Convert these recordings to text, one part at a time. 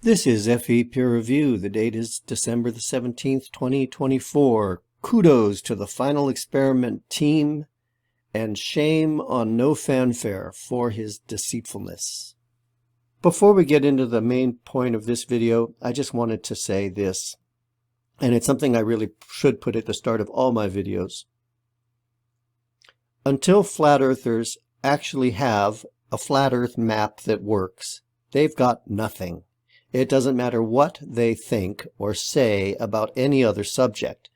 This is FE Peer Review. The date is December the 17th, 2024. Kudos to the final experiment team and shame on No Fanfare for his deceitfulness. Before we get into the main point of this video, I just wanted to say this, and it's something I really should put at the start of all my videos. Until flat earthers actually have a flat earth map that works, they've got nothing. It doesn't matter what they think or say about any other subject.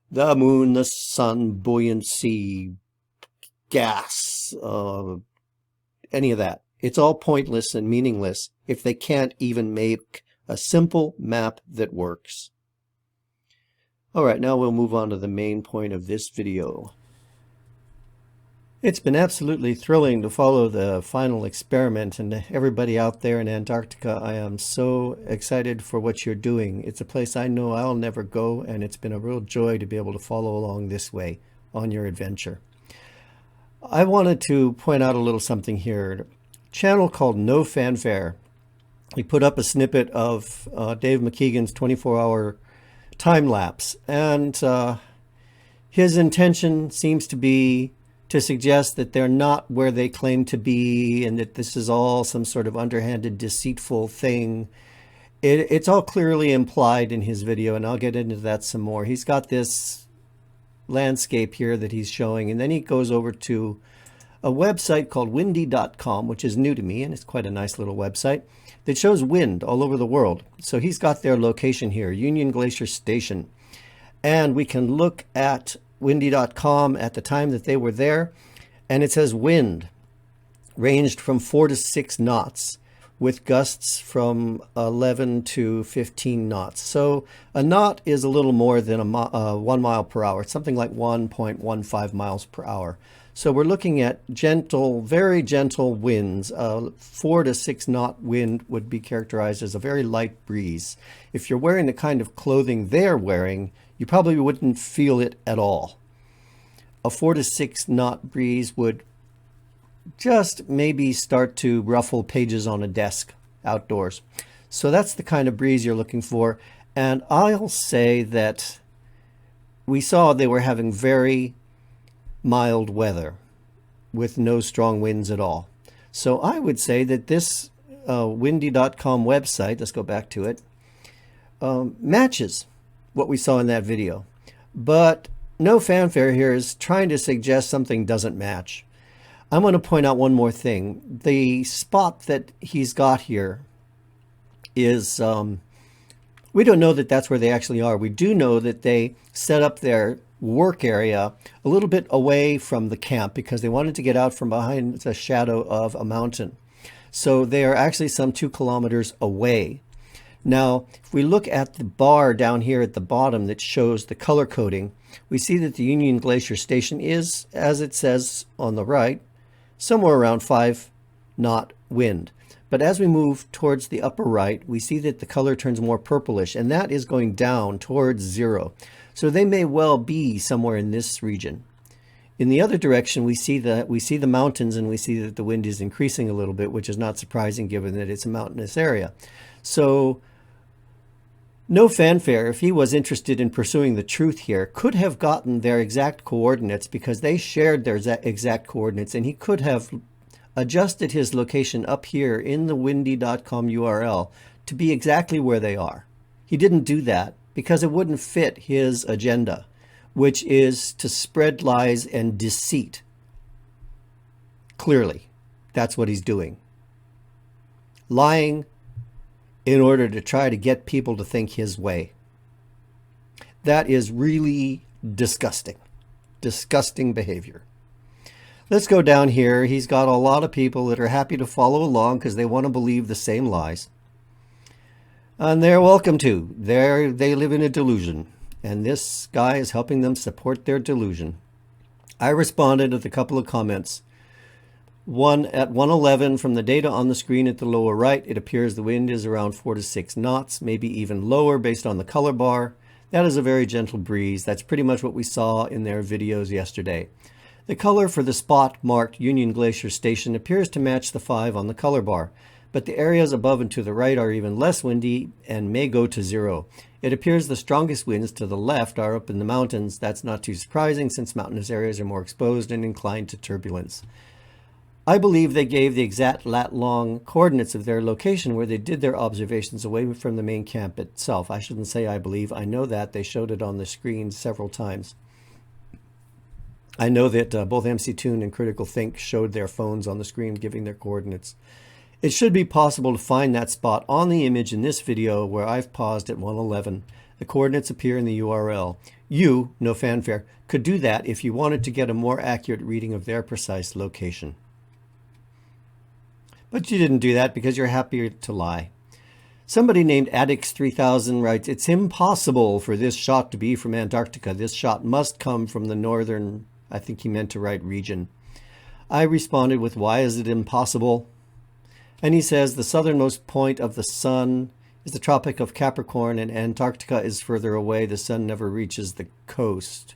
The moon, the sun, buoyancy, gas, any of that. It's all pointless and meaningless if they can't even make a simple map that works. All right, now we'll move on to the main point of this video. It's been absolutely thrilling to follow the final experiment, and everybody out there in Antarctica, I am so excited for what you're doing. It's a place I know I'll never go, and it's been a real joy to be able to follow along this way on your adventure. I wanted to point out a little something here. A channel called No Fanfare. He put up a snippet of Dave McKeegan's 24-hour time lapse, and his intention seems to be to suggest that they're not where they claim to be and that this is all some sort of underhanded, deceitful thing. It's all clearly implied in his video, and I'll get into that some more. He's got this landscape here that he's showing, and then he goes over to a website called windy.com, which is new to me, and it's quite a nice little website that shows wind all over the world. So he's got their location here, Union Glacier Station. And we can look at windy.com at the time that they were there, and it says wind ranged from 4 to 6 knots with gusts from 11 to 15 knots. So a knot is a little more than 1 mile per hour. It's something like 1.15 miles per hour. So we're looking at gentle, very gentle winds. 4 to 6 knot wind would be characterized as a very light breeze. If you're wearing the kind of clothing they're wearing, you probably wouldn't feel it at all. A 4 to 6 knot breeze would just maybe start to ruffle pages on a desk outdoors. So that's the kind of breeze you're looking for. And I'll say that we saw they were having very mild weather with no strong winds at all. So I would say that this windy.com website, let's go back to it, matches what we saw in that video. But No Fanfare here is trying to suggest something doesn't match. I'm going to point out one more thing. The spot that he's got here is, we don't know that that's where they actually are. We do know that they set up their work area a little bit away from the camp because they wanted to get out from behind the shadow of a mountain. So they are actually some 2 kilometers away. Now, if we look at the bar down here at the bottom that shows the color coding, we see that the Union Glacier Station is, as it says on the right, somewhere around 5 knot wind. But as we move towards the upper right, we see that the color turns more purplish, and that is going down towards 0. So they may well be somewhere in this region. In the other direction, we see the mountains, and we see that the wind is increasing a little bit, which is not surprising given that it's a mountainous area. So No Fanfare, if he was interested in pursuing the truth here, could have gotten their exact coordinates because they shared their exact coordinates, and he could have adjusted his location up here in the windy.com URL to be exactly where they are. He didn't do that because it wouldn't fit his agenda, which is to spread lies and deceit. Clearly, that's what he's doing. Lying in order to try to get people to think his way. That is really disgusting. Disgusting behavior. Let's go down here. He's got a lot of people that are happy to follow along because they want to believe the same lies. And they're welcome to. They live in a delusion. And this guy is helping them support their delusion. I responded with a couple of comments. One at 1:11 from the data on the screen at the lower right, it appears the wind is around 4 to 6 knots, maybe even lower based on the color bar. That is a very gentle breeze. That's pretty much what we saw in their videos yesterday. The color for the spot marked Union Glacier Station appears to match the 5 on the color bar. but the areas above and to the right are even less windy and may go to zero. It appears the strongest winds to the left are up in the mountains. That's not too surprising since mountainous areas are more exposed and inclined to turbulence. I believe they gave the exact lat-long coordinates of their location where they did their observations away from the main camp itself. I shouldn't say I believe. I know that. They showed it on the screen several times. I know that both MC Toon and Critical Think showed their phones on the screen giving their coordinates. It should be possible to find that spot on the image in this video where I've paused at 111. The coordinates appear in the URL. You, No Fanfare, could do that if you wanted to get a more accurate reading of their precise location. But you didn't do that because you're happier to lie. Somebody named Addix3000 writes, it's impossible for this shot to be from Antarctica. This shot must come from the northern, I think he meant to write region. I responded with, why is it impossible? And he says, the southernmost point of the sun is the Tropic of Capricorn and Antarctica is further away. The sun never reaches the coast,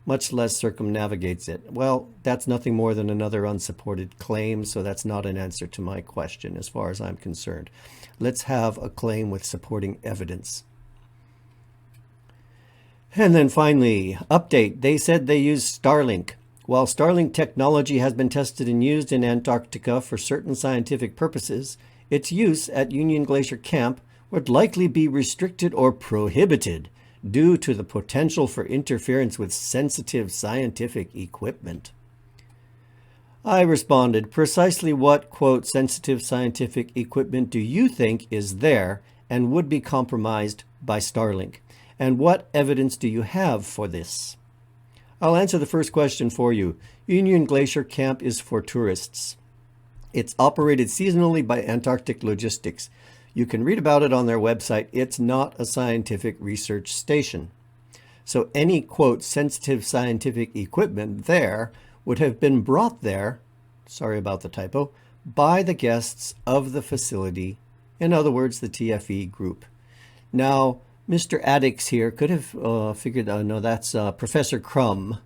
much less circumnavigates it. Well, that's nothing more than another unsupported claim, so that's not an answer to my question as far as I'm concerned. Let's have a claim with supporting evidence. And then finally, update. They said they used Starlink. While Starlink technology has been tested and used in Antarctica for certain scientific purposes, its use at Union Glacier Camp would likely be restricted or prohibited due to the potential for interference with sensitive scientific equipment. I responded, precisely what, quote, sensitive scientific equipment do you think is there and would be compromised by Starlink? And what evidence do you have for this? I'll answer the first question for you. Union Glacier Camp is for tourists. It's operated seasonally by Antarctic Logistics. You can read about it on their website. It's not a scientific research station. So any, quote, sensitive scientific equipment there would have been brought there, sorry about the typo, by the guests of the facility, in other words, the TFE group. Now, Mr. Addix here could have figured, no, that's Professor Crumb,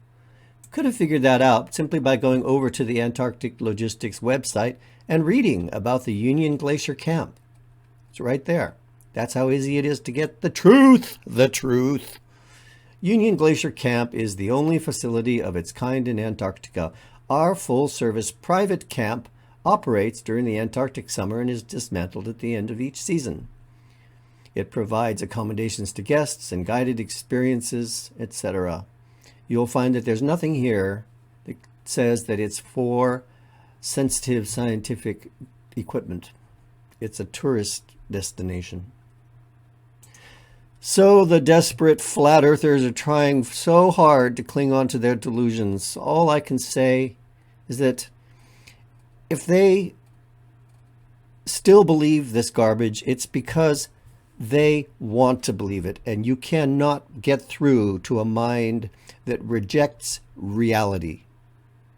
could have figured that out simply by going over to the Antarctic Logistics website and reading about the Union Glacier Camp. It's right there. That's how easy it is to get the truth. The truth. Union Glacier Camp is the only facility of its kind in Antarctica. Our full-service private camp operates during the Antarctic summer and is dismantled at the end of each season. It provides accommodations to guests and guided experiences, etc. You'll find that there's nothing here that says that it's for sensitive scientific equipment. It's a tourist destination. So the desperate flat earthers are trying so hard to cling on to their delusions. All I can say is that if they still believe this garbage, it's because they want to believe it. And you cannot get through to a mind that rejects reality.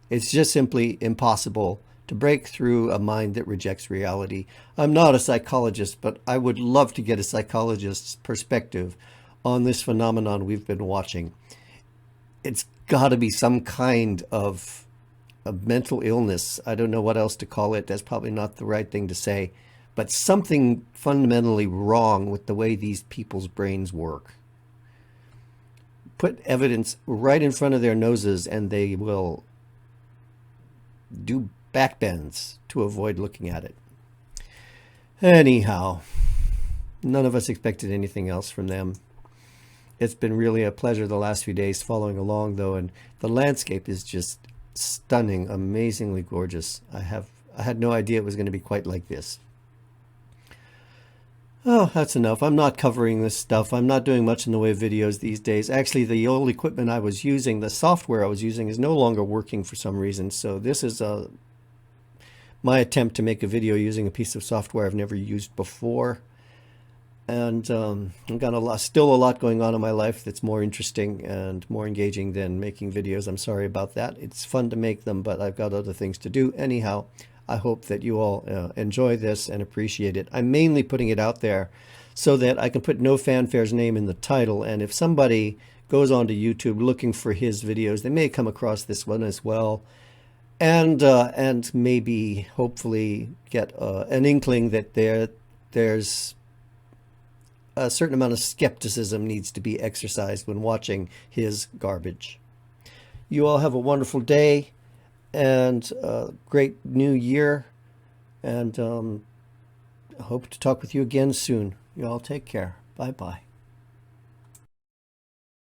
It's just simply impossible to break through a mind that rejects reality. I'm not a psychologist, but I would love to get a psychologist's perspective on this phenomenon we've been watching. It's got to be some kind of a mental illness. I don't know what else to call it. That's probably not the right thing to say, but something fundamentally wrong with the way these people's brains work. Put evidence right in front of their noses and they will do backbends to avoid looking at it. Anyhow, none of us expected anything else from them. It's been really a pleasure the last few days following along, though, and the landscape is just stunning, amazingly gorgeous. I had no idea it was going to be quite like this. Oh, that's enough. I'm not covering this stuff. I'm not doing much in the way of videos these days. Actually, the old equipment I was using, the software I was using, is no longer working for some reason. So this is my attempt to make a video using a piece of software I've never used before. And I've got still a lot going on in my life that's more interesting and more engaging than making videos. I'm sorry about that. It's fun to make them, but I've got other things to do. Anyhow, I hope that you all enjoy this and appreciate it. I'm mainly putting it out there so that I can put No Fanfare's name in the title. And if somebody goes onto YouTube looking for his videos, they may come across this one as well. and maybe hopefully get an inkling that there's a certain amount of skepticism needs to be exercised when watching his garbage. You all have a wonderful day and a great new year, and hope to talk with you again soon. You all take care. Bye bye.